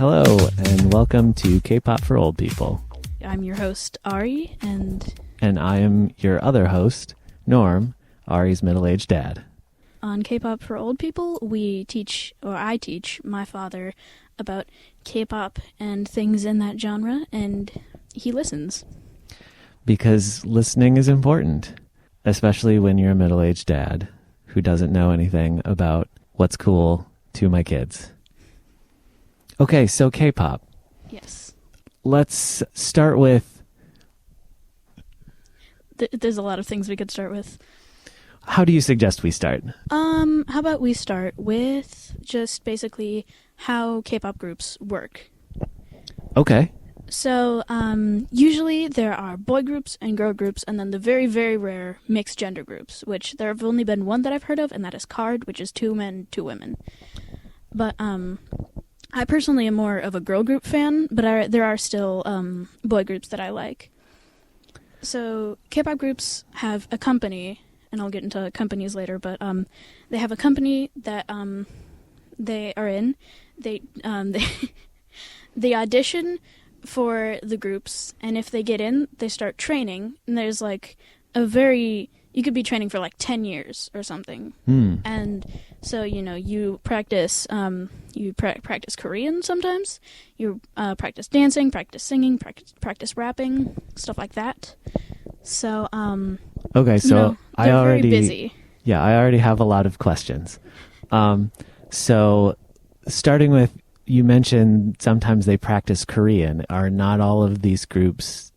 Hello, and welcome to K-Pop for Old People. I'm your host, Ari, and I am your other host, Norm, Ari's middle-aged dad. On K-Pop for Old People, I teach my father about K-pop and things in that genre, and he listens. Because listening is important, especially when you're a middle-aged dad who doesn't know anything about what's cool to my kids. Okay, so K-pop. Yes. Let's start with... There's a lot of things we could start with. How do you suggest we start? How about we start with just basically how K-pop groups work. Okay. So, usually there are boy groups and girl groups, and then the very, very rare mixed gender groups, which there have only been one that I've heard of, and that is KARD, which is 2 men, 2 women. But, I personally am more of a girl group fan, but there are still boy groups that I like. So K-pop groups have a company, and I'll get into companies later, but they have a company that they are in. They they audition for the groups, and if they get in, they start training, and there's like you could be training for like 10 years or something. And so, you practice practice Korean sometimes. You practice dancing, practice singing, practice rapping, stuff like that. So, okay, so they're very busy. Yeah, I already have a lot of questions. So starting with, you mentioned sometimes they practice Korean. Are not all of these groups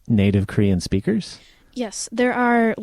native Korean speakers? Yes, there are,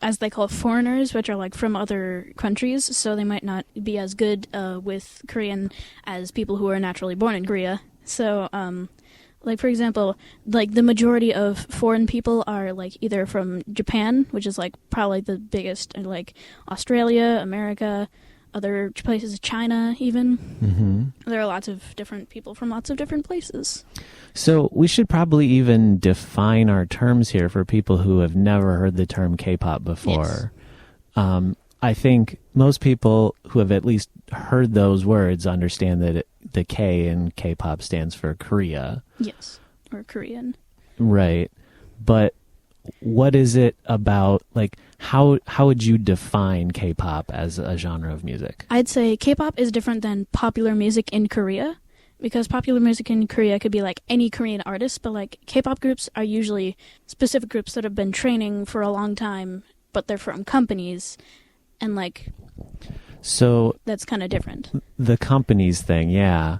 as they call it, foreigners, which are, from other countries, so they might not be as good with Korean as people who are naturally born in Korea. So, for example, the majority of foreign people are, either from Japan, which is, probably the biggest, and, Australia, America, other places, China, even. Mm-hmm. There are lots of different people from lots of different places. So we should probably even define our terms here for people who have never heard the term K-pop before. Yes. I think most people who have at least heard those words understand that the K in K-pop stands for Korea. Yes, or Korean. Right. But what is it about, how would you define K-pop as a genre of music? I'd say K-pop is different than popular music in Korea, because popular music in Korea could be any Korean artist, but K-pop groups are usually specific groups that have been training for a long time, but they're from companies, and so that's kind of different. The companies thing, yeah.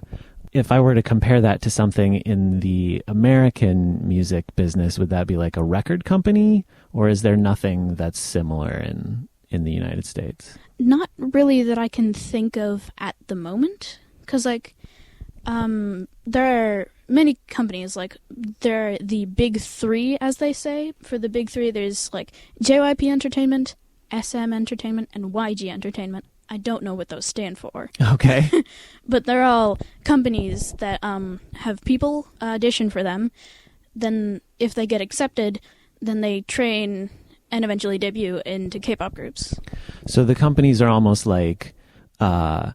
If I were to compare that to something in the American music business, would that be like a record company, or is there nothing that's similar in the United States? Not really that I can think of at the moment, because there are many companies, there are the big three, as they say. For the big three, there's JYP Entertainment, SM Entertainment, and YG Entertainment. I don't know what those stand for. Okay. But they're all companies that have people audition for them. Then if they get accepted, then they train and eventually debut into K-pop groups. So the companies are almost like a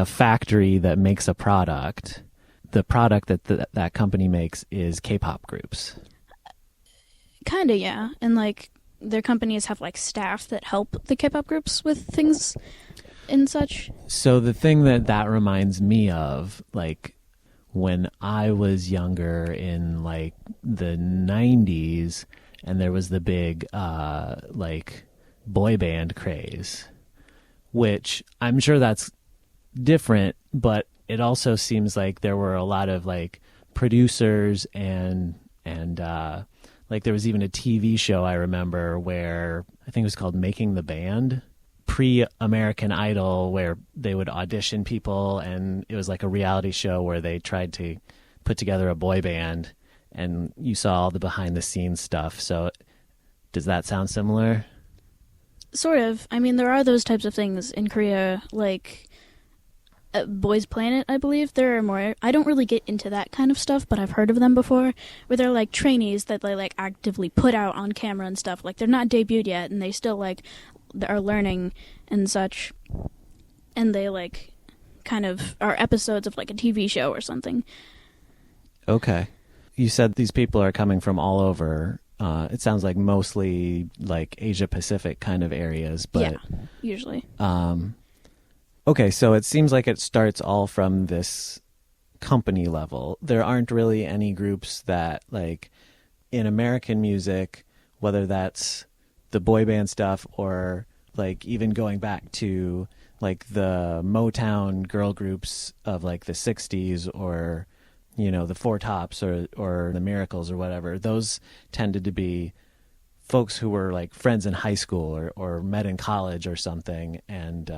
factory that makes a product. The product that company makes is K-pop groups. Kinda, yeah. And their companies have staff that help the K-pop groups with things and such. So the thing that reminds me of, when I was younger in the 90s, and there was the big boy band craze, which I'm sure that's different, but it also seems like there were a lot of producers and there was even a TV show I remember where I think it was called Making the Band, pre-American Idol, where they would audition people, and it was a reality show where they tried to put together a boy band, and you saw all the behind-the-scenes stuff. So does that sound similar? Sort of. I mean, there are those types of things in Korea, Boys Planet, I believe. There are more. I don't really get into that kind of stuff, but I've heard of them before, where they're trainees that they actively put out on camera and stuff. They're not debuted yet, and they still are learning and such. And they kind of are episodes of like a TV show or something. Okay. You said these people are coming from all over. It sounds like mostly like Asia Pacific kind of areas, but yeah, usually. Okay, so it seems like it starts all from this company level. There aren't really any groups that, like, in American music, whether that's the boy band stuff or like even going back to like the Motown girl groups of like the 60s or, you know, the Four Tops or the Miracles or whatever. Those tended to be folks who were like friends in high school or met in college or something and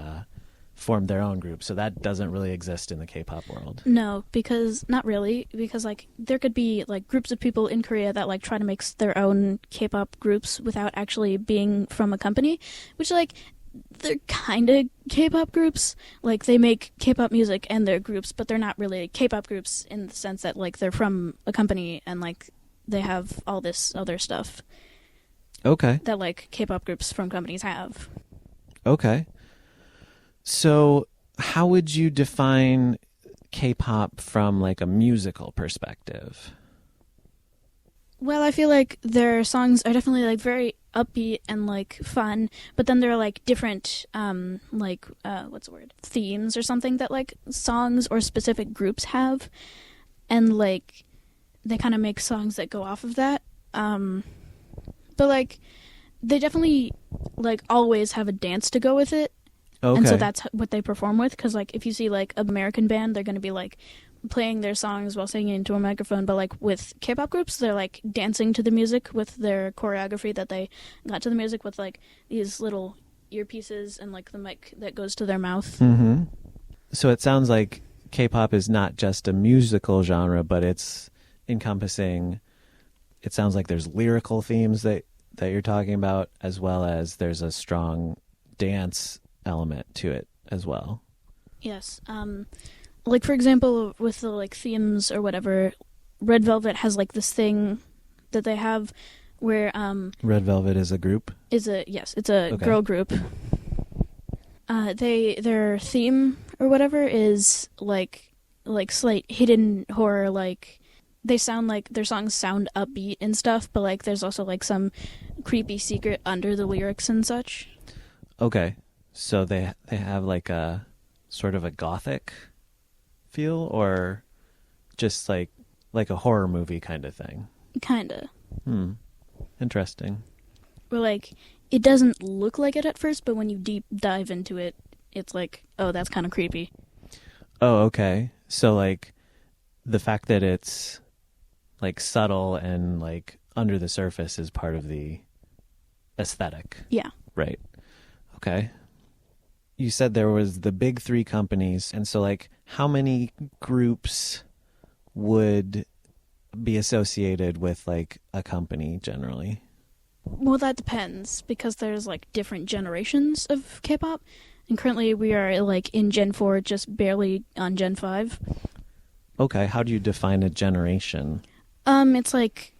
formed their own group. So that doesn't really exist in the K-pop world. No, because not really, because like there could be like groups of people in Korea that like try to make their own K-pop groups without actually being from a company, which like they're kind of K-pop groups. Like they make K-pop music and they're groups, but they're not really K-pop groups in the sense that like they're from a company and like they have all this other stuff. Okay. That like K-pop groups from companies have. Okay. So how would you define K-pop from like a musical perspective? Well, I feel like their songs are definitely like very upbeat and like fun, but then there are like different what's the word? Themes or something that like songs or specific groups have, and like they kind of make songs that go off of that. But like they definitely like always have a dance to go with it. Okay. And so that's what they perform with, because like if you see like an American band, they're going to be like playing their songs while singing into a microphone, but like with K-pop groups, they're like dancing to the music with their choreography that they got to the music with like these little earpieces and like the mic that goes to their mouth. Mm-hmm. So it sounds like K-pop is not just a musical genre, but it's encompassing, it sounds like there's lyrical themes that you're talking about, as well as there's a strong dance element to it as well. Yes. Like for example, with the like themes or whatever, Red Velvet has like this thing that they have where Red Velvet is a group? It's a okay. Girl group. Their theme or whatever is like slight hidden horror, like they sound like their songs sound upbeat and stuff, but like there's also like some creepy secret under the lyrics and such. Okay. So they have like a sort of a gothic feel, or just like a horror movie kind of thing? Kinda. Interesting. Or like it doesn't look like it at first, but when you deep dive into it, it's like, oh, that's kind of creepy. Oh, okay. So like the fact that it's like subtle and like under the surface is part of the aesthetic. Yeah. Right. Okay. You said there was the big three companies, and so like how many groups would be associated with like a company generally? Well, that depends, because there's like different generations of K-pop, and currently we are like in Gen 4, just barely on Gen 5. Okay, how do you define a generation? It's like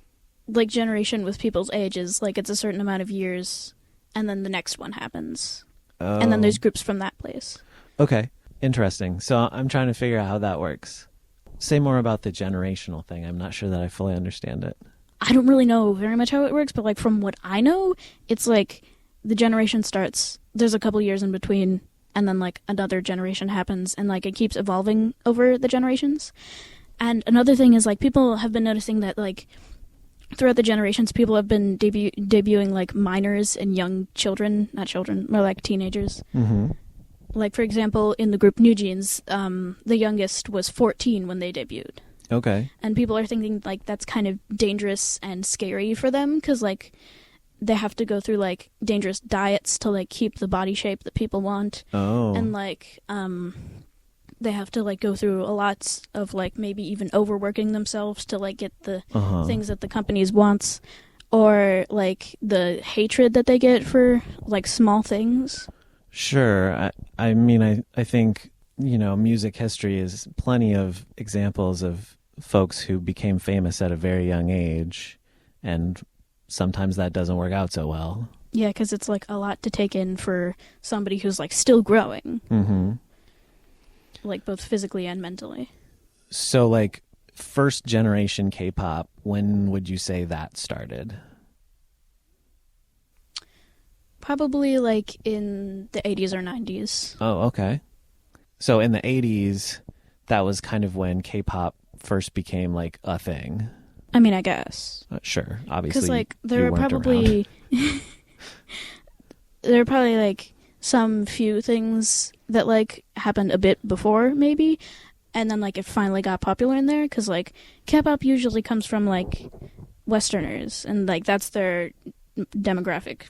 generation with people's ages, like it's a certain amount of years, and then the next one happens. Oh. And then there's groups from that place. Okay, interesting. So I'm trying to figure out how that works. Say more about the generational thing. I'm not sure that I fully understand it. I don't really know very much how it works, but like from what I know, it's like the generation starts, there's a couple years in between, and then like another generation happens, and like it keeps evolving over the generations. And another thing is like people have been noticing that like throughout the generations, people have been debuting like minors and young children, not children, more like teenagers. Mm-hmm. Like for example, in the group New Jeans, the youngest was 14 when they debuted. Okay. And people are thinking like that's kind of dangerous and scary for them, because like they have to go through like dangerous diets to like keep the body shape that people want. Oh. And like they have to like go through a lot of like maybe even overworking themselves to like get the things that the companies wants, or like the hatred that they get for like small things. Sure. I mean, I think, you know, music history is plenty of examples of folks who became famous at a very young age, and sometimes that doesn't work out so well. Yeah, because it's like a lot to take in for somebody who's like still growing. Mm-hmm. like both physically and mentally. So, like, first generation K-pop, when would you say that started? Probably like in the 80s or 90s. Oh, okay. So in the 80s, that was kind of when K-pop first became like a thing. I mean, I guess. Sure, obviously. Because like you there are weren't probably around. there are probably like some few things that like happened a bit before maybe, and then like it finally got popular in there. Because like K-pop usually comes from like Westerners, and like that's their demographic.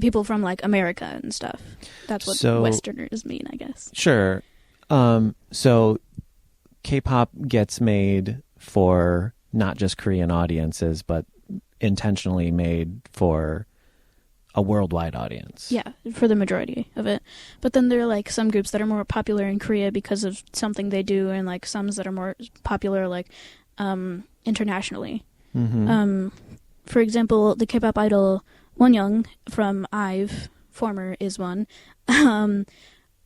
People from like America and stuff. That's what Westerners mean, I guess. Sure. So K-pop gets made for not just Korean audiences, but intentionally made for a worldwide audience. Yeah, for the majority of it. But then there are like some groups that are more popular in Korea because of something they do, and like some that are more popular like internationally. Mm-hmm. For example, the K-pop idol Wonyoung from IVE, former is one,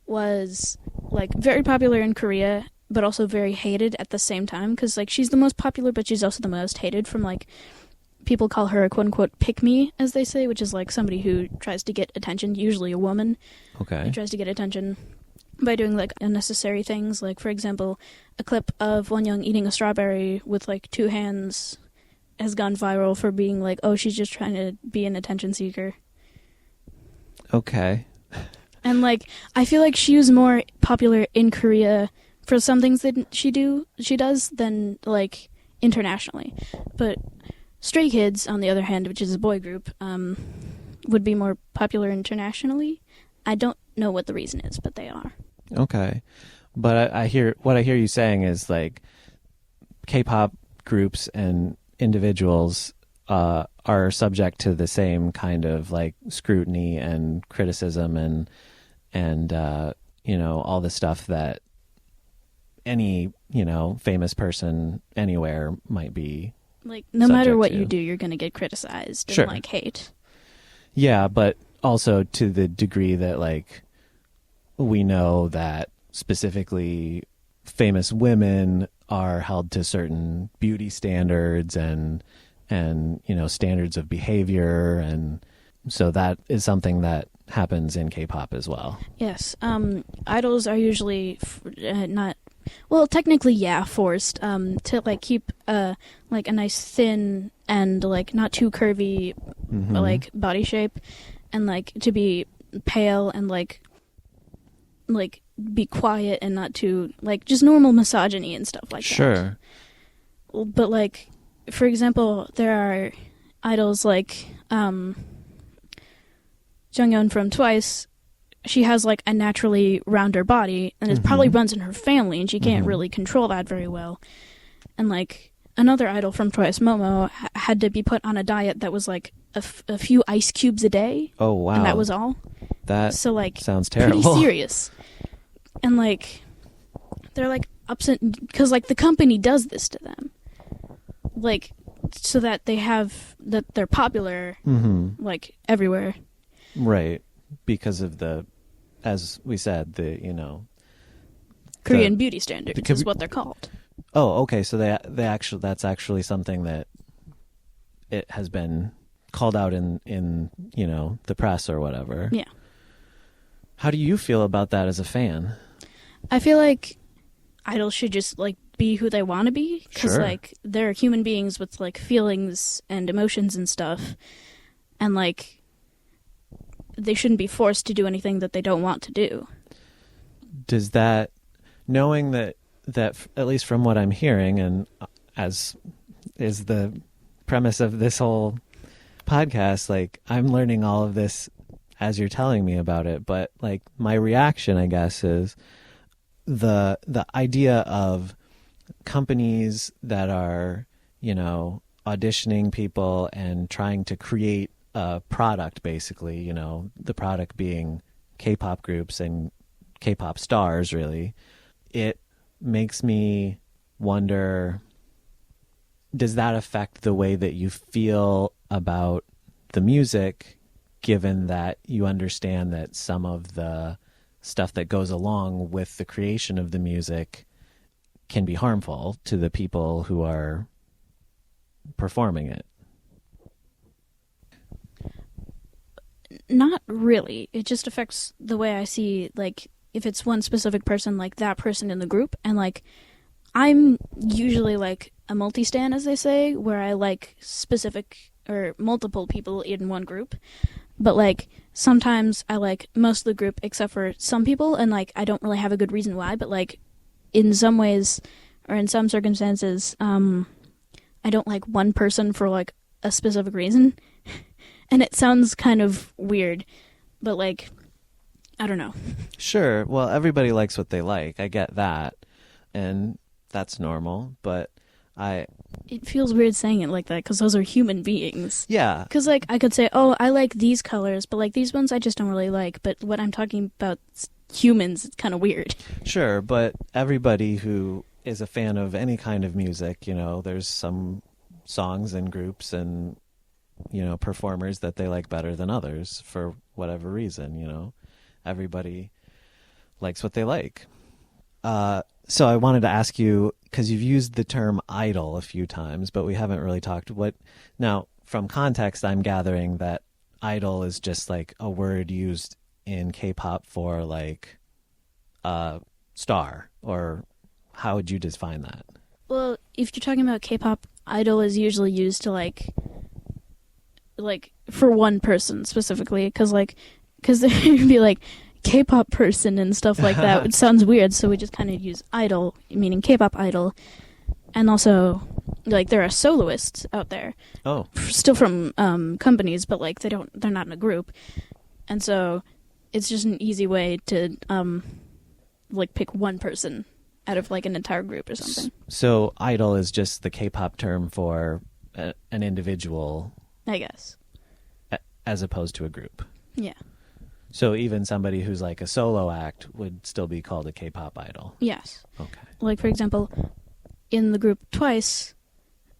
was like very popular in Korea, but also very hated at the same time, because like she's the most popular, but she's also the most hated from like people call her a quote unquote pick me, as they say, which is like somebody who tries to get attention, usually a woman. Okay. Who tries to get attention by doing like unnecessary things, like for example, a clip of Wonyoung eating a strawberry with like two hands has gone viral for being like, oh, she's just trying to be an attention seeker. Okay. And like, I feel like she was more popular in Korea for some things that she does than like internationally. But Stray Kids, on the other hand, which is a boy group, would be more popular internationally. I don't know what the reason is, but they are. Okay. But I hear you saying is like K-pop groups and individuals are subject to the same kind of like scrutiny and criticism and you know, all the stuff that any, you know, famous person anywhere might be like, no matter what to. you do, you're going to get criticized and Sure. like hate. Yeah, but also to the degree that like we know that specifically famous women are held to certain beauty standards and you know, standards of behavior, and so that is something that happens in K-pop as well. Yes. Idols are usually not, well, technically, yeah, forced to like keep like a nice thin and like not too curvy like body shape, and like to be pale and like be quiet and not too like just normal misogyny and stuff like that. Sure. But like, for example, there are idols like Jungyeon from Twice. She has like a naturally rounder body, and it probably runs in her family, and she can't really control that very well. And like another idol from Twice, Momo, had to be put on a diet that was like a few ice cubes a day. Oh wow! And that was all. That so like sounds terrible. Pretty serious. And like they're like upset because like the company does this to them, like so that they're popular like everywhere. Right. Because of the, as we said, the, you know, Korean beauty standards is what they're called. Oh, okay. So they actually, that's actually something that it has been called out in, you know, the press or whatever. Yeah. How do you feel about that as a fan? I feel like idols should just like be who they want to be, because like they're human beings with like feelings and emotions and stuff, and like they shouldn't be forced to do anything that they don't want to do. Does that, knowing that at least from what I'm hearing, and as is the premise of this whole podcast, like I'm learning all of this as you're telling me about it, but like my reaction, I guess, is the idea of companies that are, you know, auditioning people and trying to create a product, basically, you know, the product being K-pop groups and K-pop stars, really. It makes me wonder, does that affect the way that you feel about the music, given that you understand that some of the stuff that goes along with the creation of the music can be harmful to the people who are performing it. Not really. It just affects the way I see, like, if it's one specific person, like that person in the group, and like I'm usually like a multi-stan, as they say, where I like specific or multiple people in one group. But like sometimes I like most of the group except for some people, and like I don't really have a good reason why, but like in some ways or in some circumstances, I don't like one person for like a specific reason. And it sounds kind of weird, but like I don't know. Sure. Well, everybody likes what they like. I get that. And that's normal, but It feels weird saying it like that because those are human beings. yeah. Because, like, I could say, oh, I like these colors, but, like, these ones I just don't really like. But what I'm talking about, humans, it's kind of weird. Sure, but everybody who is a fan of any kind of music, you know, there's some songs and groups and, you know, performers that they like better than others for whatever reason, you know. Everybody likes what they like. So I wanted to ask you, because you've used the term idol a few times, but we haven't really talked now, from context, I'm gathering that idol is just like a word used in K-pop for like star, or how would you define that? Well, if you're talking about K-pop, idol is usually used to, like for one person specifically, because there would be, like, K-pop person and stuff like that. It sounds weird, so we just kind of use idol, meaning K-pop idol. And also, like, there are soloists out there. Oh. Still from companies, but, like, they're not in a group. And so it's just an easy way to, like, pick one person out of, like, an entire group or something. So idol is just the K-pop term for an individual, I guess. as opposed to a group. Yeah. So even somebody who's like a solo act would still be called a K-pop idol. Yes. Okay. Like, for example, in the group Twice,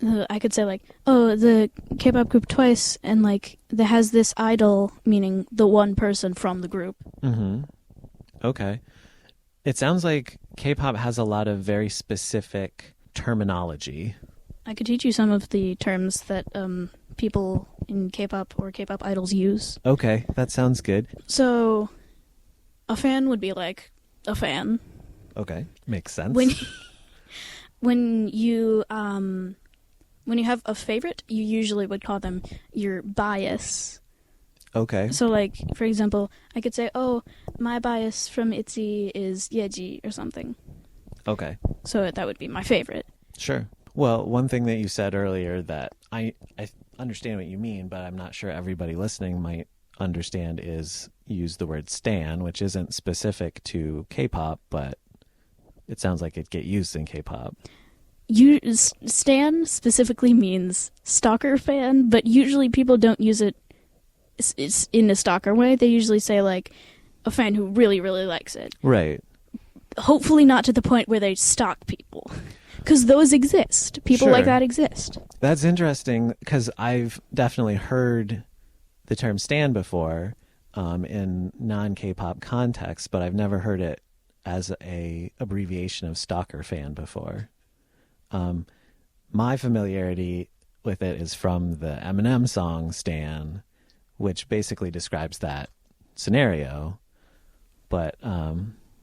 I could say, like, oh, the K-pop group Twice, and, like, that has this idol, meaning the one person from the group. Mm-hmm. Okay. It sounds like K-pop has a lot of very specific terminology. I could teach you some of the terms that people in K-pop or K-pop idols use. Okay, that sounds good. So, a fan would be like a fan. Okay, makes sense. When you have a favorite, you usually would call them your bias. Okay. So, like, for example, I could say, oh, my bias from ITZY is Yeji or something. Okay. So that would be my favorite. Sure. Well, one thing that you said earlier that I understand what you mean, but I'm not sure everybody listening might understand, is use the word stan, which isn't specific to K-pop, but it sounds like it get used in K-pop. Stan specifically means stalker fan, but usually people don't use it in a stalker way. They usually say, like, a fan who really, really likes it. Right. Hopefully not to the point where they stalk people. Because those exist. People Sure. like that exist. That's interesting, because I've definitely heard the term stan before in non-K-pop contexts, but I've never heard it as a abbreviation of stalker fan before. My familiarity with it is from the Eminem song Stan, which basically describes that scenario. But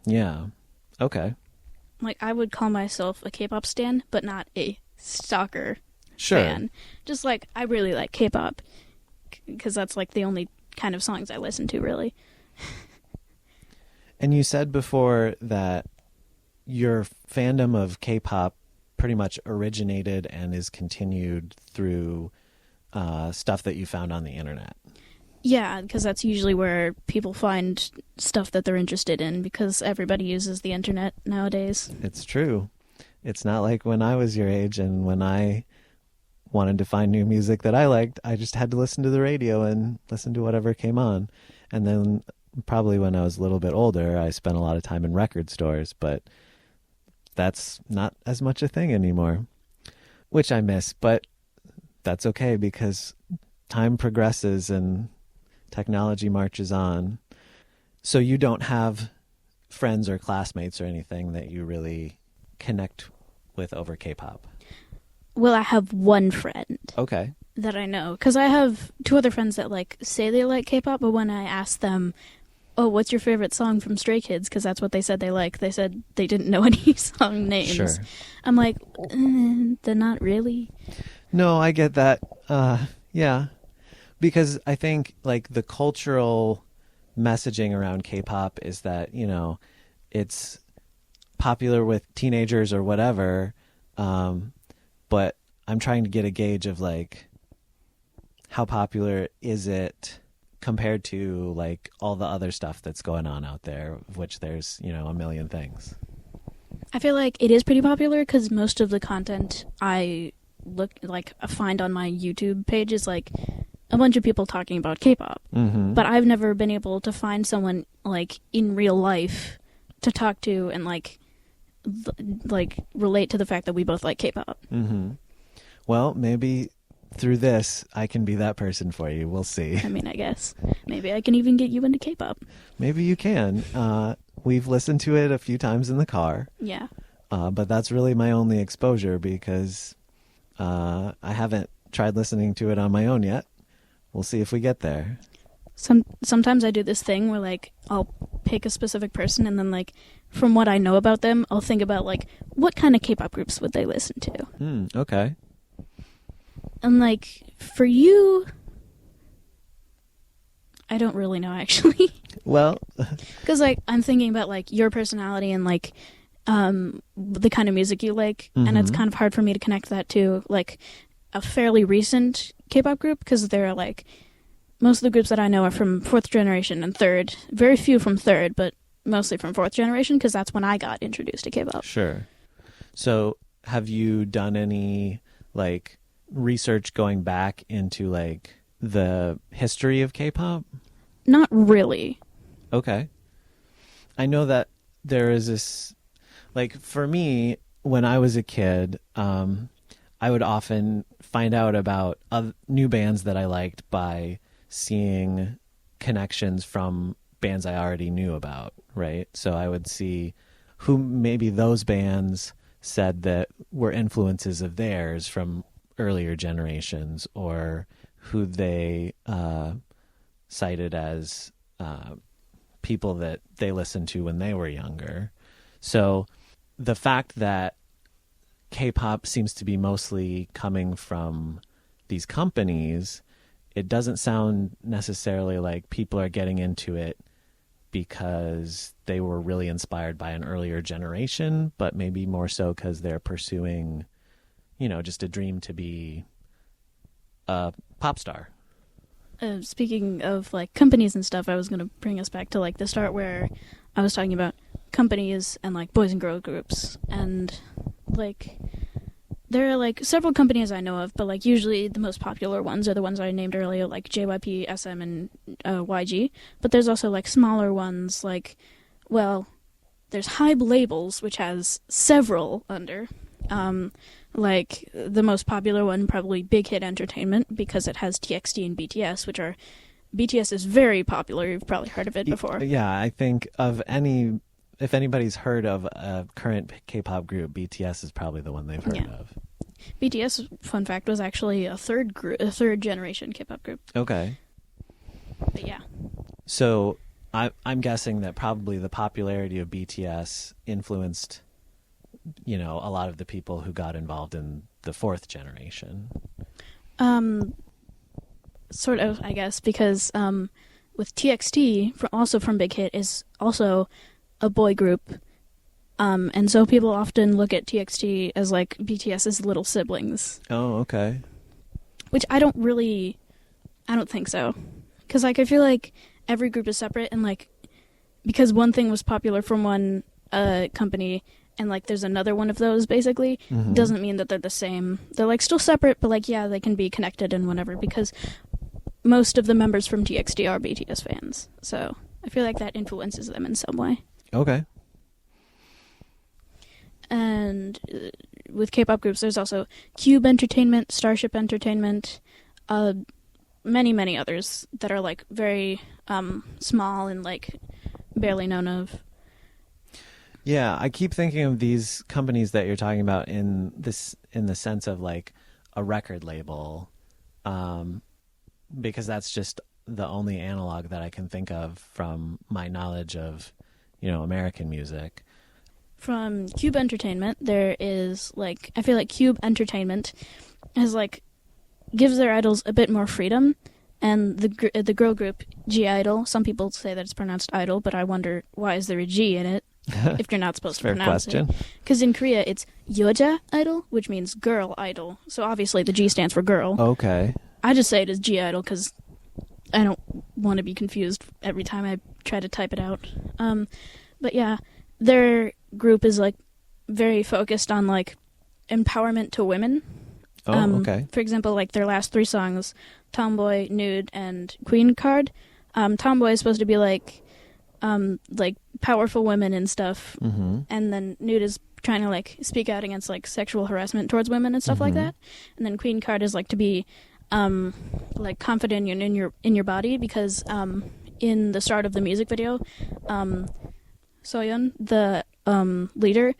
yeah, okay. Like, I would call myself a K-pop stan, but not a stalker Sure. fan. Just, like, I really like K-pop, because that's, like, the only kind of songs I listen to, really. And you said before that your fandom of K-pop pretty much originated and is continued through stuff that you found on the internet. Yeah, because that's usually where people find stuff that they're interested in, because everybody uses the internet nowadays. It's true. It's not like when I was your age and when I wanted to find new music that I liked, I just had to listen to the radio and listen to whatever came on. And then probably when I was a little bit older, I spent a lot of time in record stores, but that's not as much a thing anymore, which I miss, but that's okay because time progresses and technology marches on. So you don't have friends or classmates or anything that you really connect with over K-pop? Well, I have one friend Okay. that I know, because I have two other friends that like say they like K-pop, but when I ask them, oh, what's your favorite song from Stray Kids, because that's what they said they like, they said they didn't know any song names. Sure. I'm like, they're not really. No, I get that. Yeah. Because I think like the cultural messaging around K-pop is that, you know, it's popular with teenagers or whatever. But I'm trying to get a gauge of like how popular is it compared to like all the other stuff that's going on out there, of which there's, you know, a million things. I feel like it is pretty popular because most of the content I find on my YouTube page is like a bunch of people talking about K-pop. Mm-hmm. But I've never been able to find someone like in real life to talk to and like relate to the fact that we both like K-pop. Mm-hmm. Well, maybe through this I can be that person for you. We'll see. I mean, I guess maybe I can even get you into K-pop. Maybe you can. We've listened to it a few times in the car. Yeah. But that's really my only exposure because I haven't tried listening to it on my own yet. We'll see if we get there. Sometimes I do this thing where like I'll pick a specific person and then like from what I know about them, I'll think about like what kind of K-pop groups would they listen to. Okay. And like for you, I don't really know actually. Well, because like I'm thinking about like your personality and like the kind of music you like, and it's kind of hard for me to connect that to like a fairly recent K-pop group because they're like most of the groups that I know are from fourth generation and third. Very few from third, but mostly from fourth generation because that's when I got introduced to K-pop. Sure. So have you done any like research going back into like the history of K-pop? Not really. Okay. I know that there is this, like for me, when I was a kid, I would often find out about new bands that I liked by seeing connections from bands I already knew about, right? So I would see who maybe those bands said that were influences of theirs from earlier generations, or who they cited as people that they listened to when they were younger. So the fact that K-pop seems to be mostly coming from these companies, it doesn't sound necessarily like people are getting into it because they were really inspired by an earlier generation, but maybe more so because they're pursuing, you know, just a dream to be a pop star. Speaking of like companies and stuff, I was going to bring us back to like the start where I was talking about companies and like boys and girl groups, and like there are like several companies I know of, but like usually the most popular ones are the ones I named earlier, like JYP, SM, and YG. But there's also like smaller ones, like, well, there's Hybe Labels, which has several under. Like the most popular one, probably Big Hit Entertainment, because it has TXT and BTS, which are BTS is very popular. You've probably heard of it before. Yeah, I think if anybody's heard of a current K-pop group, BTS is probably the one they've heard of. BTS, fun fact, was actually a third generation K-pop group. Okay. But yeah. So I'm guessing that probably the popularity of BTS influenced, you know, a lot of the people who got involved in the fourth generation. Sort of, I guess, because with TXT, also from Big Hit, is also a boy group. And so people often look at TXT as like BTS's little siblings. Oh, okay. Which I don't think so. Because like I feel like every group is separate, and like because one thing was popular from one company and like there's another one of those basically, doesn't mean that they're the same. They're like still separate, but like yeah, they can be connected and whatever, because most of the members from TXT are BTS fans. So I feel like that influences them in some way. Okay. And with K-pop groups, there's also Cube Entertainment, Starship Entertainment, many others that are like very small and like barely known of. Yeah, I keep thinking of these companies that you're talking about in the sense of like a record label, because that's just the only analog that I can think of from my knowledge of, American music. From Cube Entertainment, there is like I feel like Cube Entertainment has like gives their idols a bit more freedom, and the girl group G Idol. Some people say that it's pronounced idol, but I wonder why is there a G in it if you're not supposed to Fair pronounce question. it? Because in Korea it's Yeoja Idol, which means girl idol. So obviously the G stands for girl. Okay. I just say it as G Idol because I don't want to be confused every time I try to type it out. But yeah, their group is like very focused on like empowerment to women. Okay. For example, like their last 3 songs, Tomboy, Nude, and Queen Card. Tomboy is supposed to be like powerful women and stuff, Mm-hmm. and then Nude is trying to like speak out against like sexual harassment towards women and stuff like that. And then Queen Card is like to be like confident in your body because in the start of the music video, Soyeon, the leader,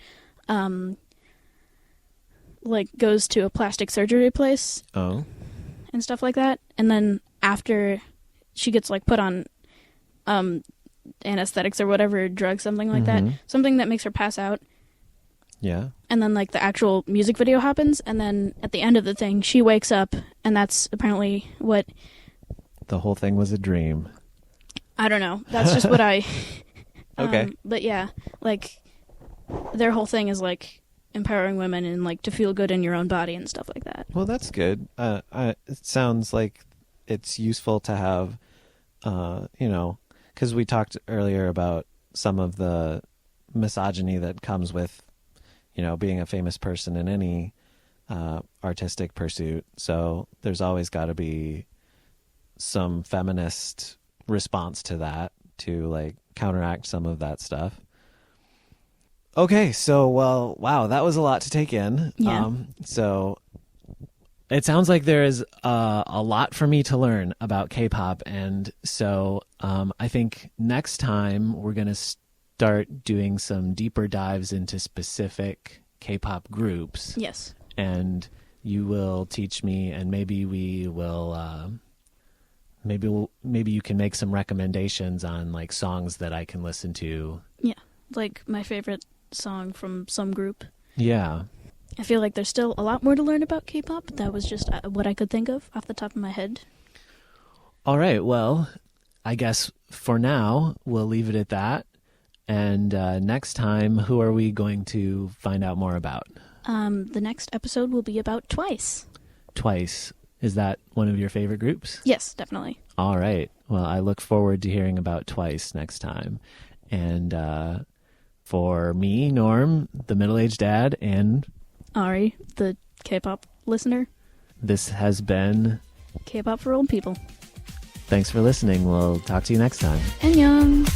like goes to a plastic surgery place Oh. and stuff like that, and then after she gets like put on anesthetics or whatever drug, something like that, something that makes her pass out, Yeah. and then like the actual music video happens, and then at the end of the thing she wakes up, and that's apparently what The whole thing was a dream. I don't know, that's just what I Okay. but yeah, like their whole thing is like empowering women and like to feel good in your own body and stuff like that. Well, that's good. It sounds like it's useful to have, because we talked earlier about some of the misogyny that comes with, being a famous person in any artistic pursuit. So there's always got to be some feminist response to that to like counteract some of that stuff. Okay, so, well, wow, that was a lot to take in. Yeah. So it sounds like there is a lot for me to learn about K-pop, and so I think next time we're going to start doing some deeper dives into specific K-pop groups. Yes. And you will teach me, and maybe we will... Maybe you can make some recommendations on like songs that I can listen to. Yeah, like my favorite song from some group. Yeah. I feel like there's still a lot more to learn about K-pop. But that was just what I could think of off the top of my head. All right. Well, I guess for now we'll leave it at that. And next time, who are we going to find out more about? The next episode will be about Twice. Twice. Is that one of your favorite groups? Yes, definitely. All right. Well, I look forward to hearing about Twice next time. And for me, Norm, the middle-aged dad, and Ari, the K-pop listener. this has been... K-pop for old people. Thanks for listening. We'll talk to you next time. Annyeong!